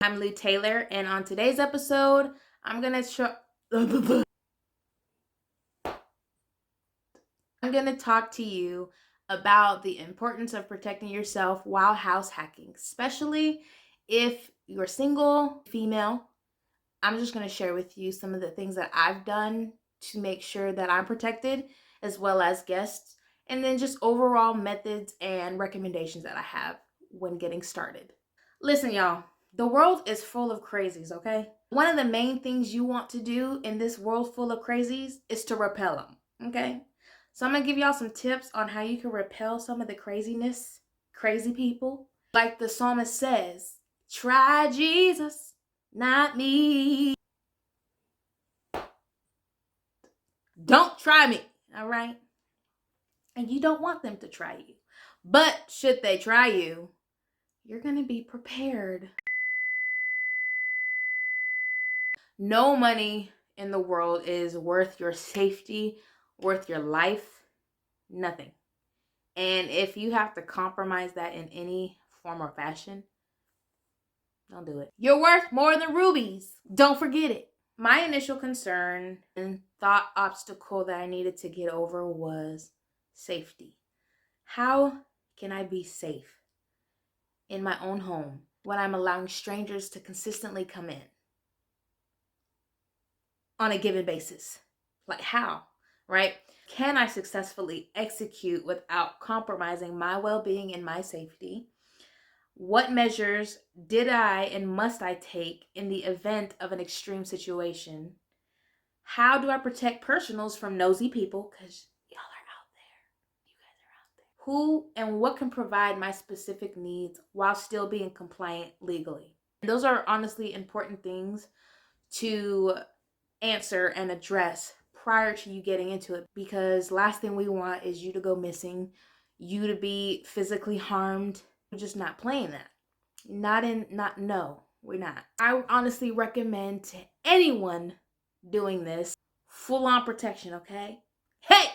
I'm Lou Taylor, and on today's episode, I'm gonna talk to you about the importance of protecting yourself while house hacking, especially if you're single, female. I'm just gonna share with you some of the things that I've done to make sure that I'm protected, as well as guests, and then just overall methods and recommendations that I have when getting started. Listen, y'all, the world is full of crazies, okay? One of the main things you want to do in this world full of crazies is to repel them, okay? So I'm gonna give y'all some tips on how you can repel some of the craziness, crazy people. Like the psalmist says, try Jesus, not me. Don't try me, all right? And you don't want them to try you. But should they try you, you're gonna be prepared. No money in the world is worth your safety, worth your life, nothing. And if you have to compromise that in any form or fashion, don't do it. You're worth more than rubies. Don't forget it. My initial concern and thought obstacle that I needed to get over was safety. How can I be safe in my own home when I'm allowing strangers to consistently come in on a given basis? Like how, right? Can I successfully execute without compromising my well-being and my safety? What measures did I and must I take in the event of an extreme situation? How do I protect personals from nosy people? Because y'all are out there. You guys are out there. Who and what can provide my specific needs while still being compliant legally? Those are honestly important things to answer and address prior to you getting into it, because last thing we want is you to go missing, you to be physically harmed. We're just not playing that. No, we're not. I honestly recommend to anyone doing this full-on protection, okay? Hey,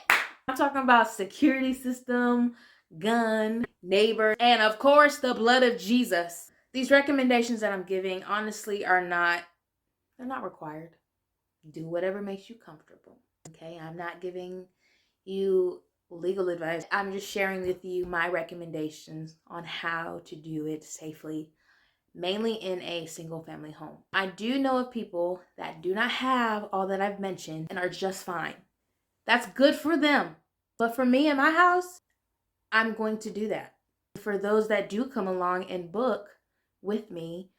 I'm talking about security system, gun, neighbor, and of course the blood of Jesus. These recommendations that I'm giving honestly they're not required. Do whatever makes you comfortable, okay? I'm not giving you legal advice. I'm just sharing with you my recommendations on how to do it safely, mainly in a single family home. I do know of people that do not have all that I've mentioned and are just fine. That's good for them. But for me and my house, I'm going to do that. For those that do come along and book with me,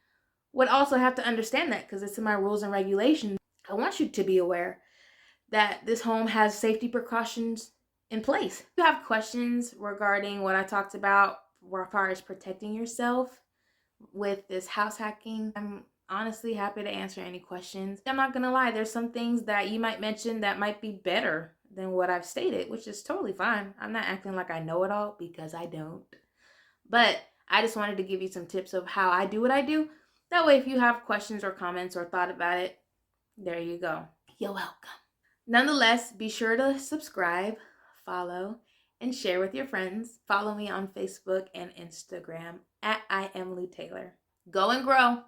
would also have to understand that, because it's in my rules and regulations. I want you to be aware that this home has safety precautions in place. If you have questions regarding what I talked about as far as protecting yourself with this house hacking, I'm honestly happy to answer any questions. I'm not gonna lie, there's some things that you might mention that might be better than what I've stated, which is totally fine. I'm not acting like I know it all, because I don't. But I just wanted to give you some tips of how I do what I do. That way, if you have questions or comments or thought about it, there you go. You're welcome. Nonetheless, be sure to subscribe, follow, and share with your friends. Follow me on Facebook and Instagram at I am Lou Taylor. Go and grow.